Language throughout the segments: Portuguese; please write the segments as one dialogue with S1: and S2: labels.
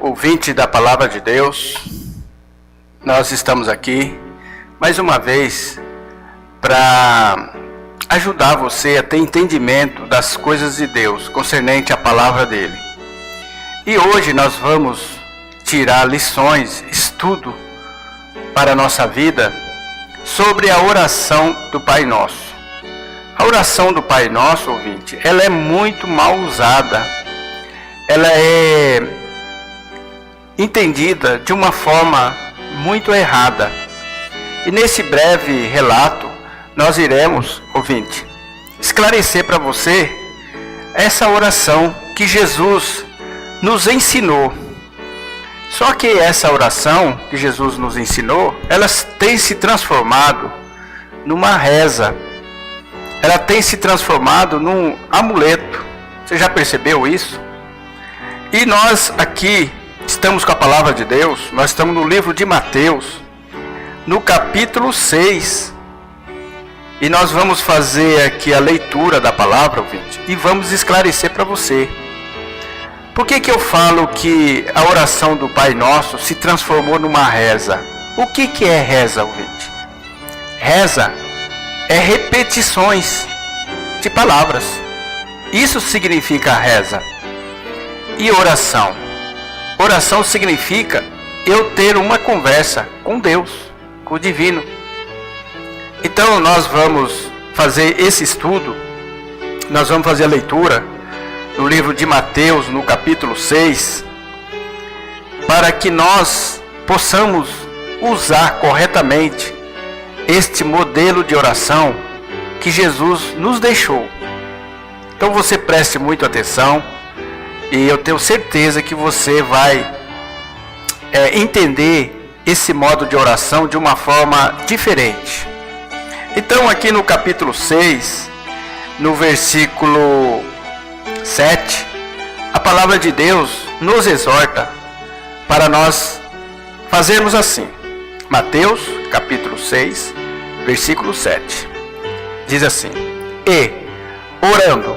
S1: ouvinte da Palavra de Deus, nós estamos aqui mais uma vez para ajudar você a ter entendimento das coisas de Deus, concernente à Palavra dele. E hoje nós vamos tirar lições, estudo para a nossa vida sobre a oração do Pai Nosso. A oração do Pai Nosso, ouvinte, ela é muito mal usada. Ela é entendida de uma forma muito errada. E nesse breve relato, nós iremos, ouvinte, esclarecer para você essa oração que Jesus nos ensinou. Só que essa oração que Jesus nos ensinou, ela tem se transformado numa reza. Ela tem se transformado num amuleto. Você já percebeu isso? E nós aqui estamos com a Palavra de Deus, nós estamos no livro de Mateus, no capítulo 6. E nós vamos fazer aqui a leitura da palavra, ouvinte, e vamos esclarecer para você. Por que eu falo que a oração do Pai Nosso se transformou numa reza? O que é reza, ouvinte? Reza é repetições de palavras. Isso significa reza. E oração? Oração significa eu ter uma conversa com Deus, com o divino. Então nós vamos fazer esse estudo, nós vamos fazer a leitura no livro de Mateus, no capítulo 6, para que nós possamos usar corretamente este modelo de oração que Jesus nos deixou. Então você preste muita atenção e eu tenho certeza que você vai entender esse modo de oração de uma forma diferente. Então aqui no capítulo 6, no versículo 7, a palavra de Deus nos exorta para nós fazermos assim. Mateus capítulo 6, versículo 7. Diz assim: E, orando,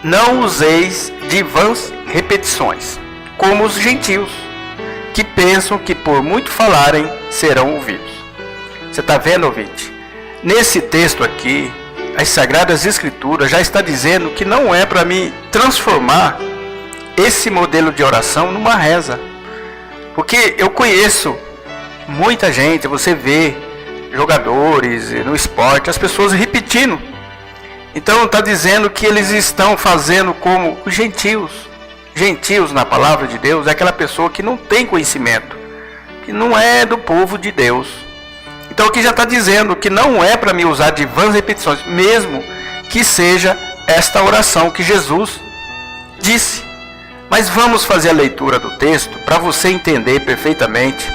S1: não useis de vãs repetições, como os gentios, que pensam que por muito falarem serão ouvidos. Você está vendo, ouvinte? Nesse texto aqui, as Sagradas Escrituras já está dizendo que não é para me transformar esse modelo de oração numa reza. Porque eu conheço muita gente, você vê jogadores no esporte, as pessoas repetindo. Então está dizendo que eles estão fazendo como os gentios. Gentios na palavra de Deus é aquela pessoa que não tem conhecimento, que não é do povo de Deus. Então aqui já está dizendo que não é para me usar de vãs repetições, mesmo que seja esta oração que Jesus disse. Mas vamos fazer a leitura do texto para você entender perfeitamente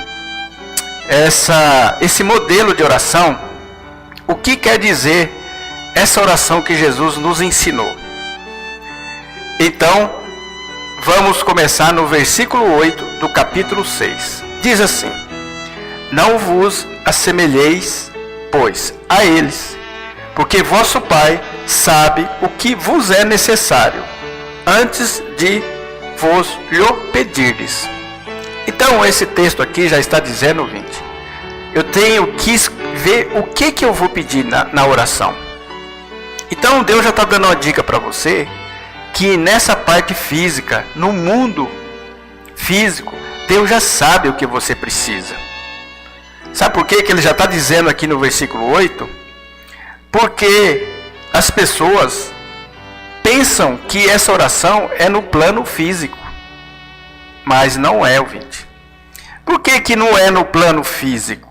S1: esse modelo de oração, o que quer dizer essa oração que Jesus nos ensinou. Então, vamos começar no versículo 8 do capítulo 6. Diz assim: Não vos assemelheis, pois, a eles, porque vosso Pai sabe o que vos é necessário, antes de vos lhe pedirdes. Então, esse texto aqui já está dizendo, ouvinte, eu tenho que ver o que eu vou pedir na oração. Então, Deus já está dando uma dica para você, que nessa parte física, no mundo físico, Deus já sabe o que você precisa. Sabe por que ele já está dizendo aqui no versículo 8? Porque as pessoas pensam que essa oração é no plano físico. Mas não é, ouvinte. Por que não é no plano físico?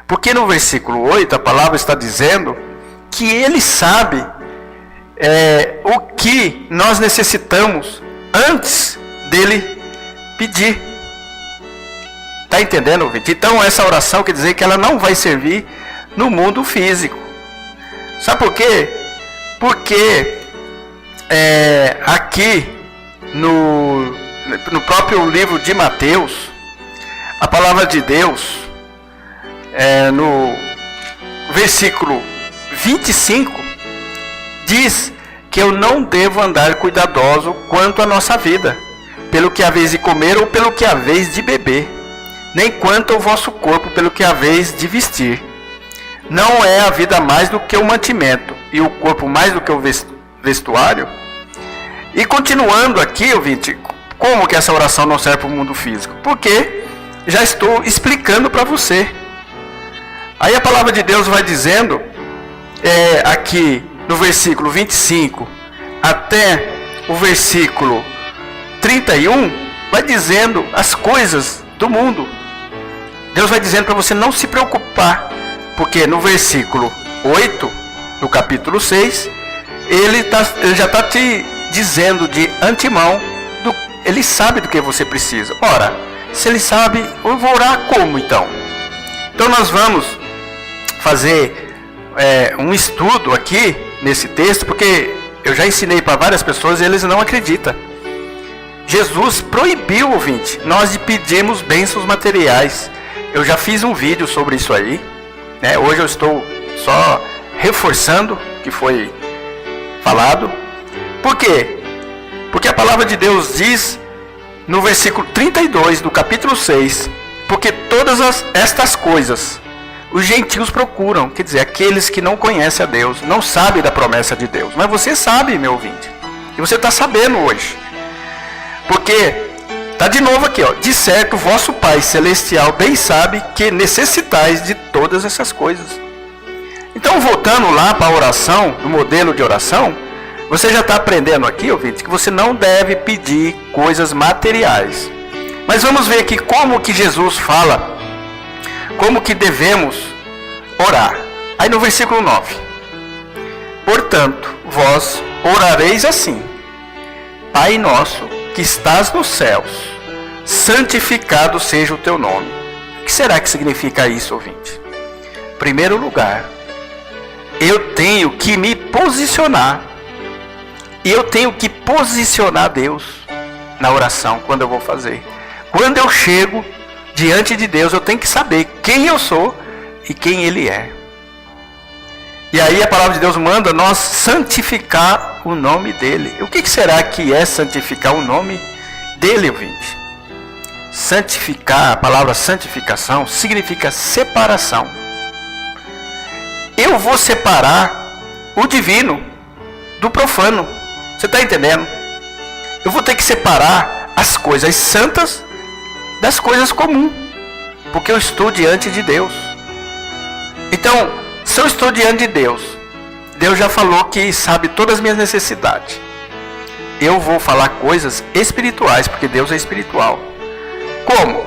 S1: Porque no versículo 8 a palavra está dizendo que ele sabe o que nós necessitamos antes dele pedir. Está entendendo, ouvinte? Então essa oração quer dizer que ela não vai servir no mundo físico. Sabe por quê? Porque aqui no próprio livro de Mateus, a palavra de Deus, no versículo 25, diz que eu não devo andar cuidadoso quanto à nossa vida, pelo que haveis de comer ou pelo que haveis de beber, nem quanto ao vosso corpo pelo que haveis de vestir. Não é a vida mais do que o mantimento, e o corpo mais do que o vestuário? E continuando aqui, ouvinte, como que essa oração não serve para o mundo físico? Porque já estou explicando para você. Aí a palavra de Deus vai dizendo, aqui no versículo 25 até o versículo 31, vai dizendo as coisas do mundo. Deus vai dizendo para você não se preocupar, porque no versículo 8, no capítulo 6, ele já está te dizendo de antemão, ele sabe do que você precisa. Ora, se ele sabe, eu vou orar como então? Então nós vamos fazer um estudo aqui nesse texto, porque eu já ensinei para várias pessoas e eles não acreditam. Jesus proibiu, ouvinte, nós de pedirmos bênçãos materiais. Eu já fiz um vídeo sobre isso aí, né? Hoje eu estou só reforçando o que foi falado. Por quê? Porque a palavra de Deus diz no versículo 32 do capítulo 6, porque todas estas coisas os gentios procuram, quer dizer, aqueles que não conhecem a Deus, não sabem da promessa de Deus. Mas você sabe, meu ouvinte, e você está sabendo hoje. Porque, está de novo aqui, ó, de certo, vosso Pai Celestial bem sabe que necessitais de todas essas coisas. Então, voltando lá para a oração, do modelo de oração, você já está aprendendo aqui, ouvinte, que você não deve pedir coisas materiais. Mas vamos ver aqui como que Jesus fala, como que devemos orar. Aí no versículo 9. Portanto, vós orareis assim: Pai nosso, que estás nos céus, santificado seja o teu nome. O que será que significa isso, ouvinte? Em primeiro lugar, eu tenho que me posicionar. E eu tenho que posicionar Deus na oração quando eu vou fazer. Quando eu chego diante de Deus, eu tenho que saber quem eu sou e quem Ele é. E aí a palavra de Deus manda nós santificar o nome dEle. O que será que é santificar o nome dEle, ouvinte? Santificar, a palavra santificação, significa separação. Eu vou separar o divino do profano. Você está entendendo? Eu vou ter que separar as coisas santas das coisas comuns, porque eu estou diante de Deus. Então, se eu estou diante de Deus, Deus já falou que sabe todas as minhas necessidades. Eu vou falar coisas espirituais, porque Deus é espiritual. Como?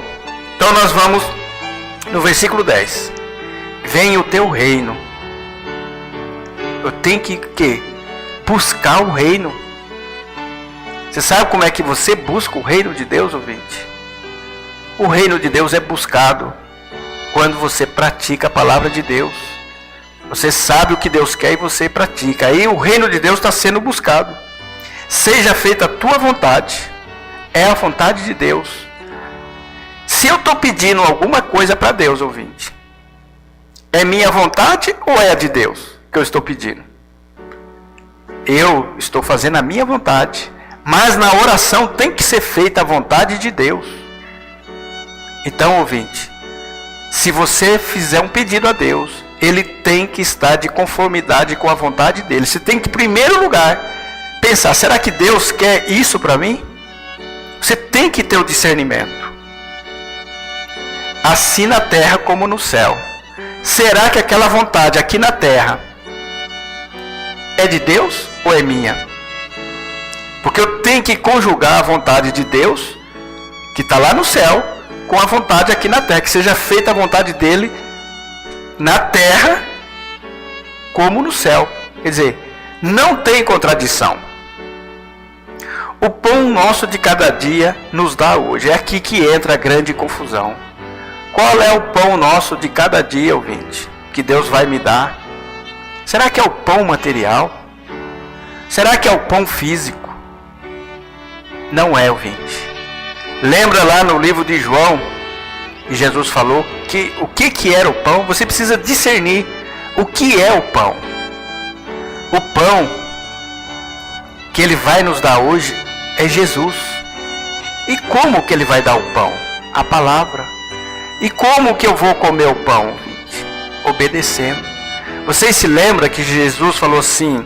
S1: Então nós vamos no versículo 10. Venha o teu reino. Eu tenho que buscar o reino. Você sabe como é que você busca o reino de Deus, ouvinte? O reino de Deus é buscado quando você pratica a palavra de Deus. Você sabe o que Deus quer e você pratica. Aí o reino de Deus está sendo buscado. Seja feita a tua vontade. É a vontade de Deus. Se eu estou pedindo alguma coisa para Deus, ouvinte, é minha vontade ou é a de Deus que eu estou pedindo? Eu estou fazendo a minha vontade. Mas na oração tem que ser feita a vontade de Deus. Então, ouvinte, se você fizer um pedido a Deus, ele tem que estar de conformidade com a vontade dele. Você tem que, em primeiro lugar, pensar: será que Deus quer isso para mim? Você tem que ter o discernimento. Assim na terra como no céu. Será que aquela vontade aqui na terra é de Deus ou é minha? Porque eu tenho que conjugar a vontade de Deus, que está lá no céu, com a vontade aqui na terra. Que seja feita a vontade dele na terra como no céu. Quer dizer, não tem contradição. O pão nosso de cada dia nos dá hoje. É aqui que entra a grande confusão. Qual é o pão nosso de cada dia, ouvinte, que Deus vai me dar? Será que é o pão material? Será que é o pão físico? Não é, ouvinte. Lembra lá no livro de João, que Jesus falou que o que era o pão? Você precisa discernir o que é o pão. O pão que Ele vai nos dar hoje é Jesus. E como que ele vai dar o pão? A palavra. E como que eu vou comer o pão? Obedecendo. Vocês se lembram que Jesus falou assim,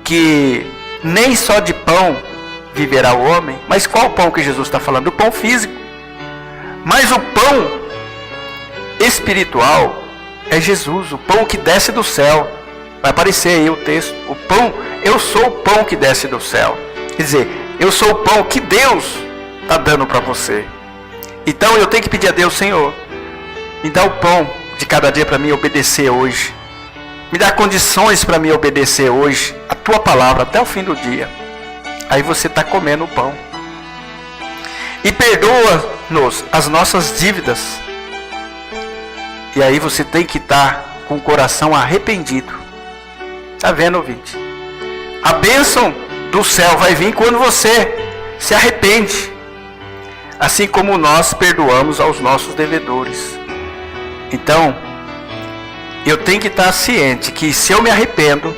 S1: que nem só de pão viverá o homem? Mas qual pão que Jesus está falando? O pão físico. Mas o pão espiritual é Jesus, o pão que desce do céu. Vai aparecer aí o texto. O pão, eu sou o pão que desce do céu. Quer dizer, eu sou o pão que Deus está dando para você. Então eu tenho que pedir a Deus, Senhor, me dá o pão de cada dia para mim obedecer hoje. Me dá condições para mim obedecer hoje a tua palavra até o fim do dia. Aí você está comendo o pão. E perdoa-nos as nossas dívidas. E aí você tem que estar com o coração arrependido. Está vendo, ouvinte? A bênção do céu vai vir quando você se arrepende. Assim como nós perdoamos aos nossos devedores. Então, eu tenho que estar ciente que se eu me arrependo,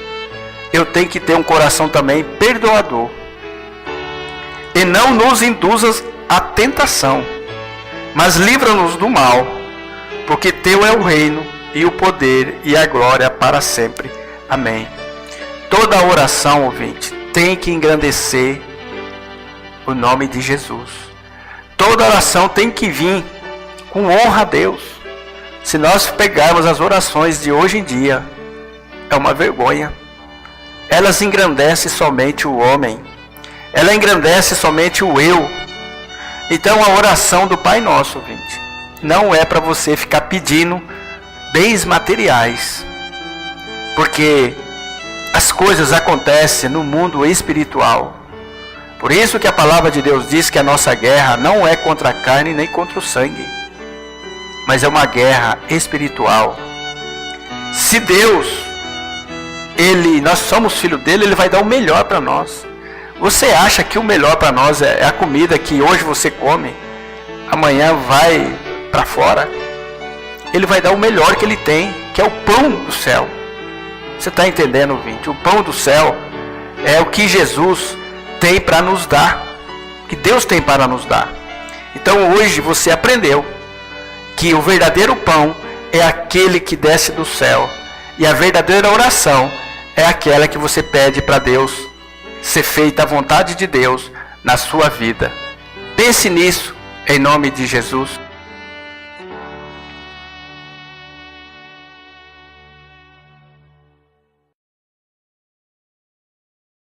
S1: eu tenho que ter um coração também perdoador. E não nos induzas à tentação, mas livra-nos do mal, porque teu é o reino, e o poder, e a glória para sempre. Amém. Toda oração, ouvinte, tem que engrandecer o nome de Jesus. Toda oração tem que vir com honra a Deus. Se nós pegarmos as orações de hoje em dia, é uma vergonha. Elas engrandecem somente o homem. Ela engrandece somente o eu. Então a oração do Pai Nosso, ouvinte, não é para você ficar pedindo bens materiais. Porque as coisas acontecem no mundo espiritual. Por isso que a palavra de Deus diz que a nossa guerra não é contra a carne nem contra o sangue, mas é uma guerra espiritual. Se Deus, nós somos filho dele, ele vai dar o melhor para nós. Você acha que o melhor para nós é a comida que hoje você come, amanhã vai para fora? Ele vai dar o melhor que ele tem, que é o pão do céu. Você está entendendo, ouvinte? O pão do céu é o que Jesus tem para nos dar, que Deus tem para nos dar. Então hoje você aprendeu que o verdadeiro pão é aquele que desce do céu, e a verdadeira oração é aquela que você pede para Deus ser feita a vontade de Deus na sua vida. Pense nisso, em nome de Jesus.